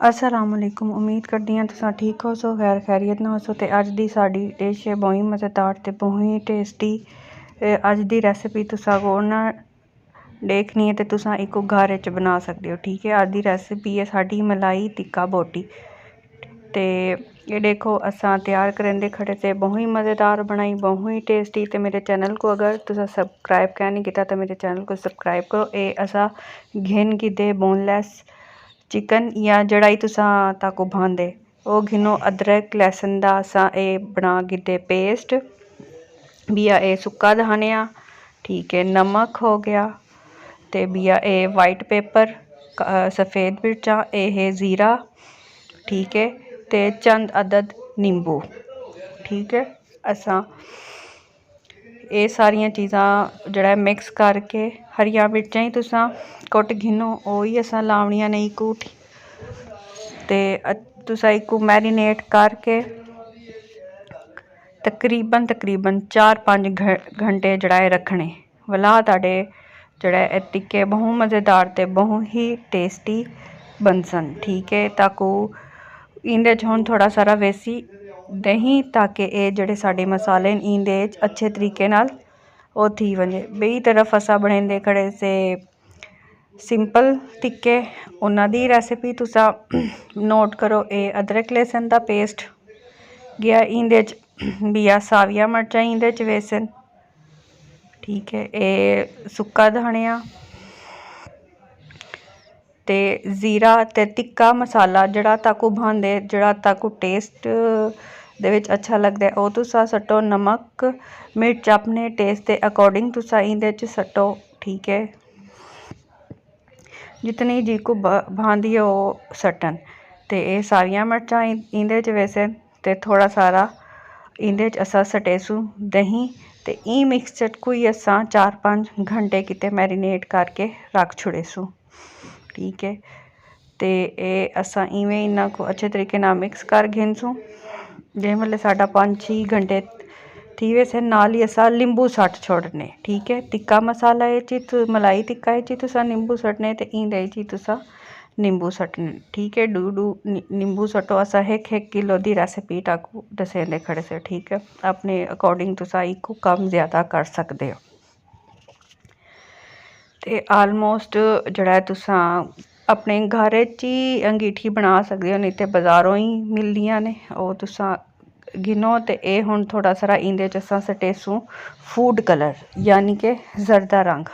असलामुअलैकुम। उम्मीद करती हैं तुम ठीक हो सो, खैर खैरियत ना हो सो। तो अज की साड़ी डिश है बहुत ही मज़ेदार तो बहुत ही टेस्टी। अज की रेसिपी तुसा को ना देखनी है तो तुसा एक घर च बना सकते हो। ठीक है, अज की रेसिपी है साड़ी मलाई टिक्का बोटी। तो ये देखो असा तैयार करेंदे खड़े से बहुत ही मज़ेदार बनाई, बहुत ही टेस्टी। तो मेरे चैनल को अगर तुसा सबसक्राइब क्या नहीं किया तो मेरे चैनल को सबसक्राइब करो। ये असा घिन गिदे बोनलैस चिकन या जड़ाई तुसा ताको भांदे वो घिनो अदरक लहसुन दा असा ए बना गिदे पेस्ट बिया ए सुक्का धनिया। ठीक है, नमक हो गया ते बिया ए वाइट पेपर सफ़ेद मिर्चा ए है ज़ीरा। ठीक है, ते चंद अदद नींबू। ठीक है, असा ये सारिया चीज़ा जड़ा मिक्स करके हरिया मिर्चा ही तुसा कुट घिनो वो ही असा लावनिया नहीं कूट ते तुसा इको मैरीनेट करके तकरीबन 4-5 घंटे जड़ाए रखने वाला ताड़े जड़ा टिक्के बहुत मज़ेदार ते बहुत ही टेस्टी बनसन। ठीक है, ताकू इंदे हुण थोड़ा सारा वैसी दही ताकि ये जड़े साडे मसाले इंदे अच्छे तरीके नाल वो थी वने। बई तरफ असा बनेंदे खड़े से सिंपल टिक्के उन्हां दी रेसिपी तुसा नोट करो। ये अदरक लहसुन दा पेस्ट गया इंदे बिया साविया मर्चा इंदे च वेसन। ठीक है, ये सुक्का धनिया ते ज़ीरा ते टिक्का मसाला जड़ा ताकू भांदे जड़ा ताकू टेस्ट दे विच अच्छा लगता है वो तुसा सट्टो। नमक मिर्च अपने टेस्ट के अकॉर्डिंग तुसा इंदे च सट्टो। ठीक है, जितनी जी को भांदी है वो सट्टन ते ये सारिया मर्चा इंदे च वेसन ते थोड़ा सारा इंदे च असा सटेसू दही ते ई मिक्सचर को ही असा 4-5 घंटे किते मैरीनेट करके रख छुड़ेसू। ठीक है, तो ये असा इवें इन्हों को अच्छे तरीके ना मिक्स कर घेनसू। जिस वेले साडा 5-6 घंटे थी वैसे नाल ही असा नींबू सट छोड़ने। ठीक है, टिक्का मसाला ये मलाई टिक्का ये तुसा नींबू सटने तो इंदे च तुसा नींबू सटने। ठीक है, डू नींबू सटो। असा 1 किलो की रेसिपी टाकू दसेंदे खड़े से। ठीक है, अपने अकॉर्डिंग तुसा इको कम ज़्यादा कर सकते हो। तो आलमोस्ट जड़ा तुसा अपने घर ही अंगीठी बना सकते हो, नहीं तो बाज़ारों ही मिलदियां ने वो तुसा गिनो। तो ये हुण थोड़ा सारा इंदे च असां सटेसू फूड कलर यानी कि जरदा रंग,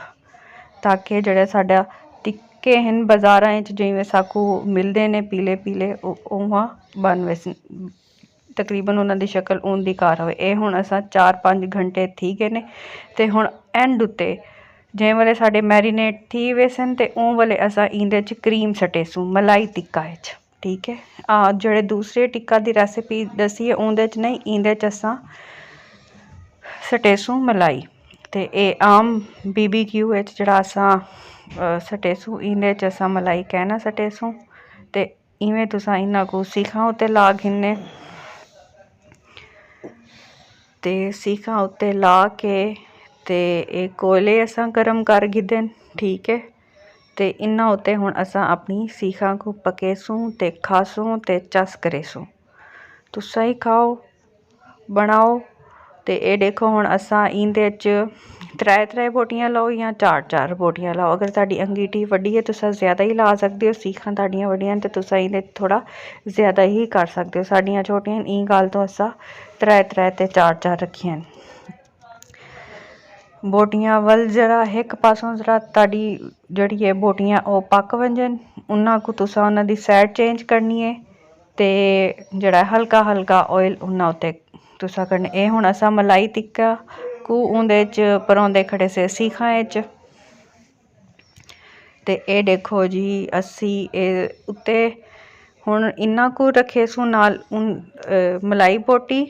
ताकि जड़े साडा टिक्के हैं बाज़ारां च जिवें साकू मिलते हैं पीले पीले उवां बन वैसे तकरीबन उन्हां दी शक्ल उन दी कार होवे। ये हुण असां 4-5 घंटे थी गए ने ते हुण एंड उत्ते जिस वेले साडे मैरीनेट थी वैसन ते उस वेले असा इंदे च क्रीम सटेसू मलाई टिक्का च। ठीक है, जड़े दूसरे टिक्का दी रेसिपी दसी है उंदे च नहीं, इंदे च असा सटेसू मलाई। ते ये आम BBQ जड़ा असा सटेसू इंदे च असा मलाई कहना सटेसू। ते इवें तुसा इन्हां को सीखां उत्ते ला घिन्ने ते सीखां उत्ते ला के ते एक कोयले असा गर्म कर गिदे। ठीक है, तो इन्ना उत्ते हुण असा अपनी सीखां को पकेसूं ते खासूं ते चस करेसूं। तुसा ही खाओ बनाओ। तो ये देखो हुण असा इंदे च 3 बोटियां लाओ या 4 बोटियां लाओ। अगर तुहाडी अंगीठी वड्डी है तुसा ज़्यादा ही ला सकते हो, सीखां तुहाडियां वड्डियां तो तुसा इंदे थोड़ा ज़्यादा ही कर सकते हो। साडियां छोटियां ई गल तो असा 3 ते 4 रखियां। बोटियां वल जरा एक पासों जरा ताड़ी जड़ी है बोटियां वो पक वंजन उन्हां को तुसा उन्हां दी साइड चेंज करनी है। ते जड़ा हल्का हल्का ऑयल उन्हां उत्ते तुसा करने। ये हुण असा मलाई टिक्का को उंदे च परोंदे खड़े से सीखां च। ते ये देखो जी असी उत्ते हुण इन्ना को रखेसू नाल मलाई बोटी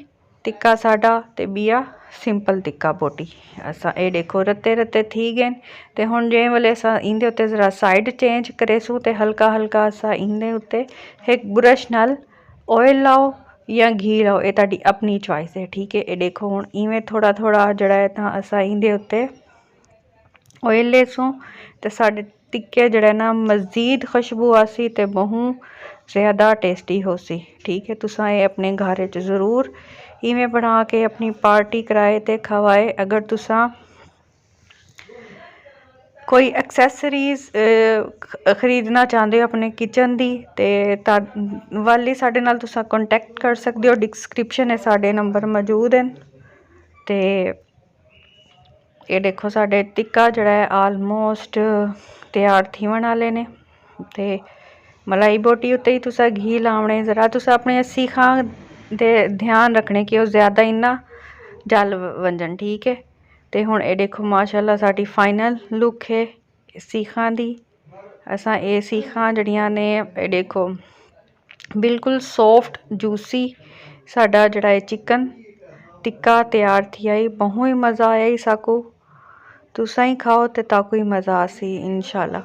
टिक्का साडा ते बिया सिंपल टिक्का बोटी। असा ये देखो रत्ते रत्ते थी गए। तो हुण जे वेले असा इंदे उत्ते जरा साइड चेंज करेसू ते हल्का हल्का असा इंदे उत्ते एक ब्रश नाल ऑयल लाओ या घी लाओ, ये तुहाडी अपनी चॉइस है। ठीक है, ये देखो हुण इवें थोड़ा थोड़ा जड़ा है तां असा इंदे उत्ते ऑयल लेसूं ते साडे टिक्के जड़े ना मज़ीद खुशबू आसी ते बहुत ज़्यादा टेस्टी हो सी। ठीक है, तुसा ये अपने घर च ज़रूर इवें बना के अपनी पार्टी कराए ते खवाए। अगर तुसा कोई एक्सैसरीज खरीदना चाहते हो अपने किचन दी ते वाली साढ़े नाल तुसा कॉन्टैक्ट कर सकते हो। डिस्क्रिप्शन में साढ़े नंबर मौजूद हैं। ते ये देखो साढ़े टिक्का जड़ा है आलमोस्ट तैयार थीवन वाले ने। ते मलाई बोटी उत्ते ही तुसा घी लावने, ज़रा तुसा अपने सीखां दे ध्यान रखने कि वो ज़्यादा इन्ना जल वंजन। ठीक है, ते हुण ये देखो माशाल्लाह साडी फाइनल लुक है सीखां दी। असां ये सीखां जड़ियां ने ये देखो बिल्कुल सॉफ्ट जूसी साडा जड़ा है चिकन टिक्का तैयार थी आई। बहुत ही मज़ा आया ही साकू। तुसा ही खाओ तो ताकू ही मज़ा आसी इंशाल्लाह।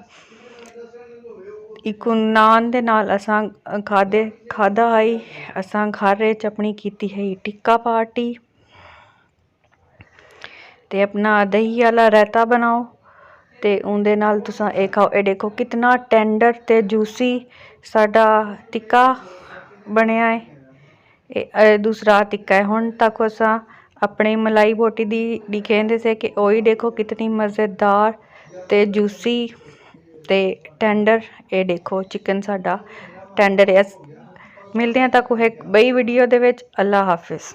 इक नान दे नाल असां खादा आई। असां घर च अपनी कीती है टिक्का पार्टी। ते अपना दही वाला रायता बनाओ ते उंदे नाल तुसा ये खाओ। ये देखो कितना टेंडर ते जूसी साडा टिक्का बनया है। दूसरा टिक्का है। हुण तक असां अपनी मलाई बोटी दी कहंदे से कि ओही देखो कितनी मज़ेदार ते जूसी ते टेंडर। ये देखो चिकन साडा टेंडर है। मिलते हैं तक एक बई वीडियो दे विच। अल्लाह हाफिज़।